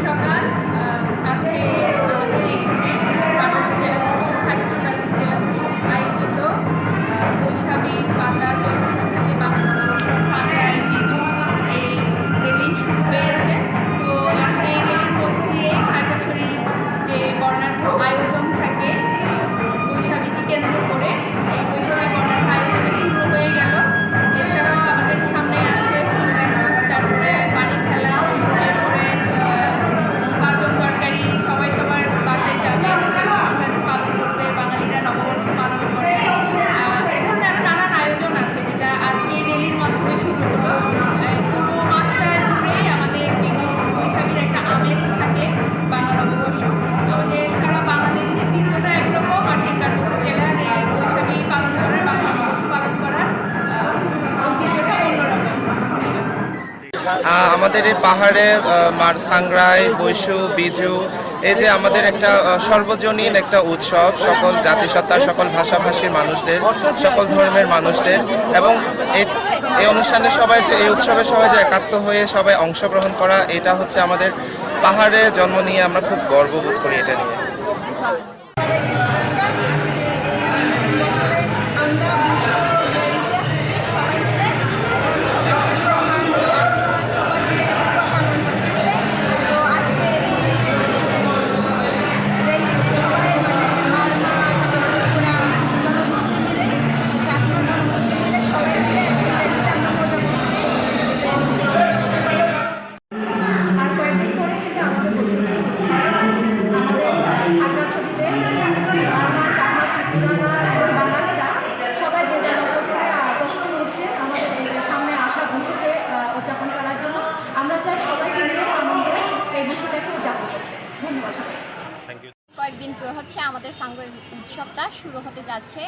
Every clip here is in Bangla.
সকাল। আজকে আমাদের এখানে পার্বত্য জেলা পরিষদ থাকছে পার্বত্য জেলা পরিষদ আয়োজিত বৈশাখী পাতা চৈত্র সংক্রান্তি বাংলা নববর্ষ সাংগ্রাই লিচু এই রেলি শুরু হয়েছে। তো আজকে এই রেলির মধ্য দিয়ে খাগড়াছড়ি যে বর্ণাঢ্য আয়োজন থাকে বৈশাখীকে কেন্দ্র করে, এই বৈশাখী বর্ণাঢ্য আয়োজনে শুরু হয়ে গেল। এছাড়াও আমাদের সামনে আছে ফুল লিচু, তারপরে পানি খেলা, এরপরে পাঁচন তরকারি, সবাই সবার বাসায় যাবে, সংক্রান্তি পালন করবে, বাঙালিরা নববর্ষ পালন করে। এ ধরনের আরও নানান আয়োজন আছে যেটা আজকে এই রেলির মাধ্যমে শুরু হলো। পুরো মাসটা জুড়েই আমাদের বিজু বৈশাখীর একটা আমেজ থাকে। বাংলা নববর্ষ আমাদের সারা বাংলাদেশের চিত্রটা একরকম, আর পার্বত্য জেলার এই বৈশাখী পালন করার বাংলা নববর্ষ পালন করার ঐতিহ্যটা অন্যরকম। আমাদের এই পাহাড়ে সাংগ্রাই, বৈশু, বিজু এই যে আমাদের একটা সর্বজনীন একটা উৎসব, সকল জাতিসত্তার, সকল ভাষাভাষীর মানুষদের, সকল ধর্মের মানুষদের, এবং এই অনুষ্ঠানে সবাই যে এই উৎসবে সবাই যে একাত্ম হয়ে সবাই অংশগ্রহণ করা, এটা হচ্ছে আমাদের পাহাড়ে জন্ম নিয়ে আমরা খুব গর্ববোধ করি এটা নিয়ে। উদযাপন করার জন্য আমরা চাই সবাইকে নিয়ে আমাদের এই বিষয়টাকে উদযাপন করতে। ধন্যবাদ সবাই। কয়েকদিন পর হচ্ছে আমাদের সাংগ্রাই উৎসবটা শুরু হতে যাচ্ছে,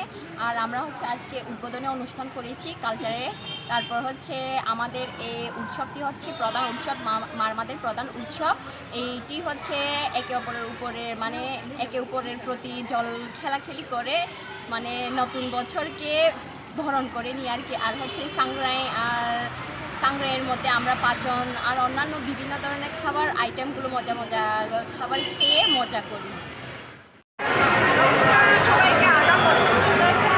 আর আমরা হচ্ছে আজকে উদ্বোধনী অনুষ্ঠান করেছি কালচারে। তারপর হচ্ছে আমাদের এই উৎসবটি হচ্ছে প্রধান উৎসব, মারমাদের প্রধান উৎসব। এইটি হচ্ছে একে অপরের প্রতি জল খেলাখেলি করে, মানে নতুন বছরকে বরণ করে নিয়ে আর কি। আর হচ্ছে সাংগ্রাইয়ের মধ্যে আমরা পাচন আর অন্যান্য বিভিন্ন ধরনের খাবার আইটেমগুলো মজা খাবার খেয়ে মজা করি। সবাইকে আগাম বছরের শুভেচ্ছা।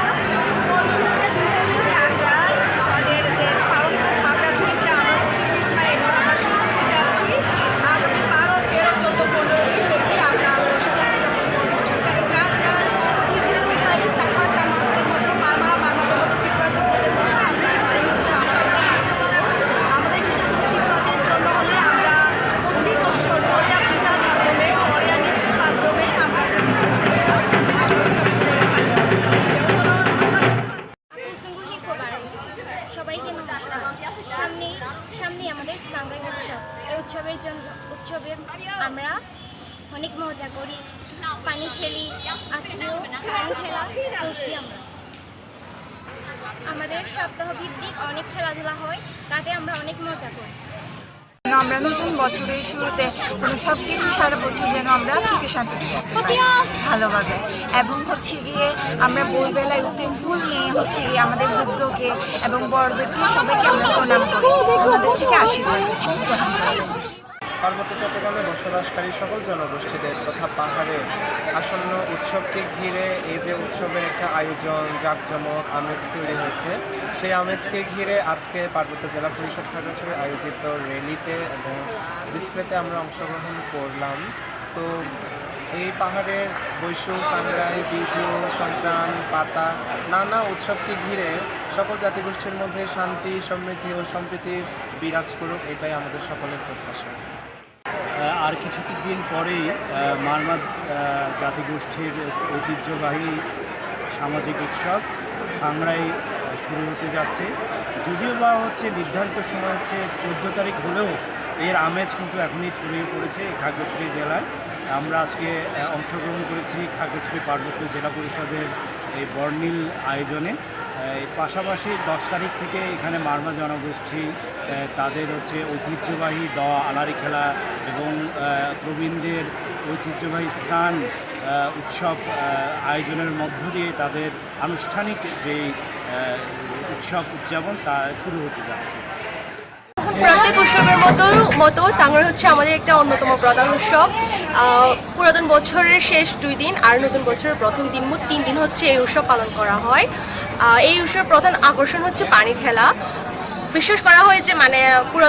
সাংগ্রাই আমাদের যে পার্বত্য খাগড়াছড়িতে আমরা প্রতি বছর এবার আমরা শুরু করতে যাচ্ছি। আগামী 12, 13, 14, 15 দিন ব্যাপী আমরা বৈশাখী উদযাপন করবো। সেখানে যার চাকমা চাকমাদের মতো, মারমাদের মতো, ত্রিপুরাদের মতো আমরা এবারে আমরা পালন করবো। আমাদের বিশেষ করে ত্রিপুরাদের জন্য হলে আমরা প্রতি বছর পরিয়া পূজার মাধ্যমে, পরিয়া নৃত্যের মাধ্যমে আমরা সবাইকে নমস্কার। সামনে আমাদের সাংগ্রাই উৎসব। এই উৎসবের আমরা অনেক মজা করি, পানি খেলি। আজকেও পানি খেলা করছি আমরা। আমাদের সপ্তাহ ভিত্তিক অনেক খেলাধুলা হয়, তাতে আমরা অনেক মজা করি। আমরা নতুন বছরের শুরুতে যেন সব কিছু সারা বছর যেন আমরা সুখে শান্তিতে থাকতে পারি ভালোভাবে, এবং হচ্ছে গিয়ে আমরা ভোরবেলায় উঠে ফুল নিয়ে হচ্ছে গিয়ে আমাদের বৃদ্ধকে এবং বড়দেরকে সবাইকে আমরা প্রণাম করি, আমাদের থেকে আশীর্বাদ গ্রহণ করি। পার্বত্য চট্টগ্রামে বসবাসকারী সকল জনগোষ্ঠীদের তথা পাহাড়ে আসন্ন উৎসবকে ঘিরে এই যে উৎসবের একটা আয়োজন, জাঁকজমক, আমেজ তৈরি হয়েছে, সেই আমেজকে ঘিরে আজকে পার্বত্য জেলা পরিষদ খাগড়াছড়ি আয়োজিত র্যালিতে এবং ডিসপ্লেতে আমরা অংশগ্রহণ করলাম। তো এই পাহাড়ের বৈশু, সাংগ্রাই, বিজু, সংক্রান্ত, পাতা নানা উৎসবকে ঘিরে সকল জাতিগোষ্ঠীর মধ্যে শান্তি, সমৃদ্ধি ও সম্প্রীতি বিরাজ করুক, এটাই আমাদের সকলের প্রত্যাশা। আর কিছু দিন পরেই মারমাদ জাতিগোষ্ঠীর ঐতিহ্যবাহী সামাজিক উৎসব সাংগ্রাই শুরু হতে যাচ্ছে। যদিও বা হচ্ছে নির্ধারিত সময় হচ্ছে 14 তারিখ হলেও এর আমেজ কিন্তু এখনই ছড়িয়ে পড়েছে খাগড়াছড়ি জেলায়। আমরা আজকে অংশগ্রহণ করেছি খাগড়াছড়ি পার্বত্য জেলা পরিষদের এই বর্ণিল আয়োজনে। পাশাপাশি 10 তারিখ থেকে এখানে মারমা জনগোষ্ঠী তাদের হচ্ছে ঐতিহ্যবাহী দেওয়া আলারি খেলা এবং প্রবীণদের ঐতিহ্যবাহী স্নান উৎসব আয়োজনের মধ্য দিয়ে তাদের আনুষ্ঠানিক যে উৎসব উদযাপন তা শুরু হতে যাচ্ছে। প্রত্যেক উৎসবের মতো সাংগ্রাই হচ্ছে আমাদের একটা অন্যতম প্রধান উৎসব। পুরাতন বছরের শেষ 2 দিন আর নতুন বছরের প্রথম দিন, মোট 3 দিন হচ্ছে এই উৎসব পালন করা হয়। এই উৎসবের প্রধান আকর্ষণ হচ্ছে পানি খেলা। বিশ্বাস করা হয় যে মানে পুরো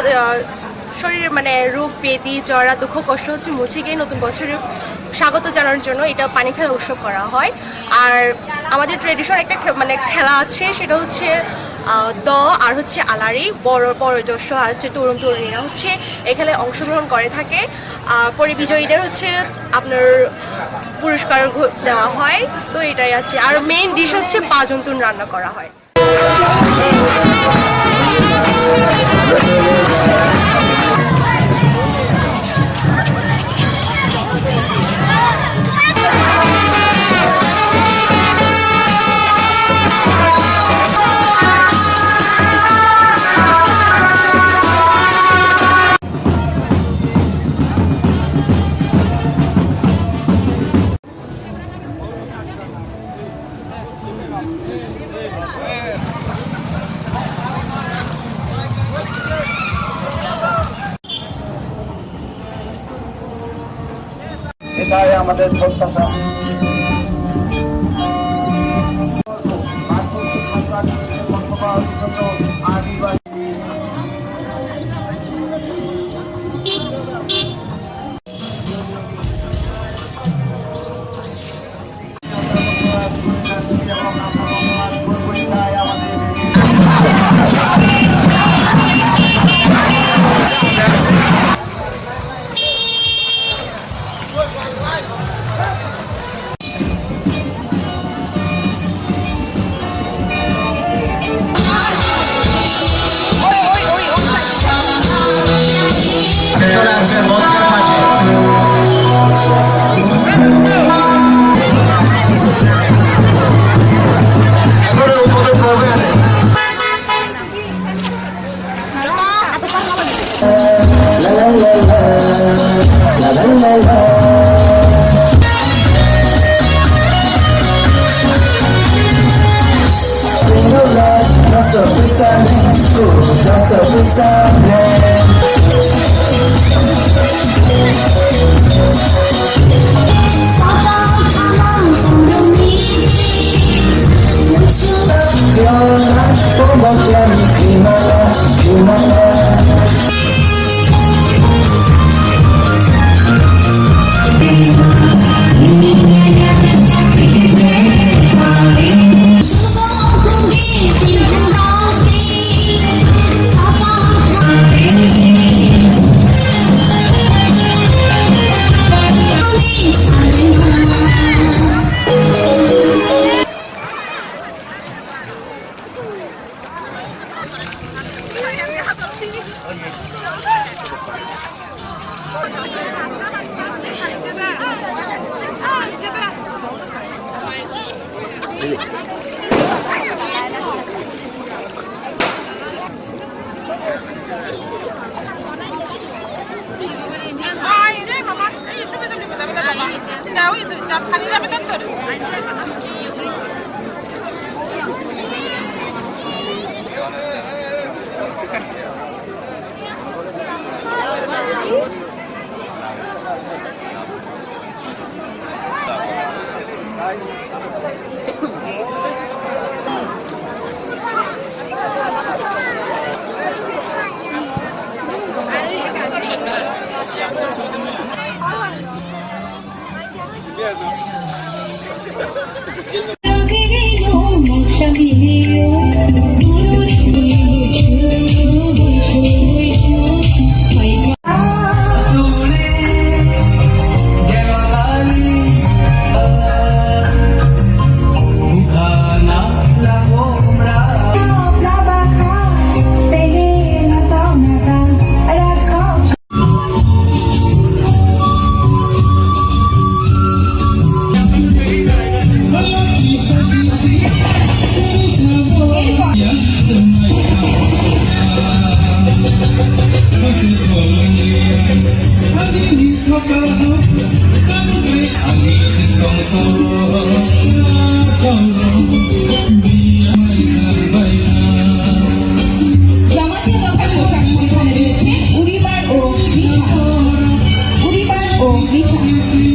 শরীরের মানে রোগ ব্যাধি জ্বরা দুঃখ কষ্ট হচ্ছে মুছে গিয়ে নতুন বছরে স্বাগত জানানোর জন্য এটা পানি খেলা উৎসব করা হয়। আর আমাদের ট্রেডিশন একটা মানে খেলা আছে, সেটা হচ্ছে আর হচ্ছে আলারি। বয়োজ্যেষ্ঠ আর হচ্ছে তরুণ তরুণীরা হচ্ছে এই খেলায় অংশগ্রহণ করে থাকে। পরে বিজয়ীদের হচ্ছে আপনার পুরস্কার দেওয়া হয়। তো এটাই আছে। আর মেইন ডিশ হচ্ছে পাজন্তুন রান্না করা হয়। এটাই আমাদের প্রত্যাশা। চলে আসছে মঞ্চের পাশে। এখন উপভোগ করবেন Jangan kita pakai রিশা।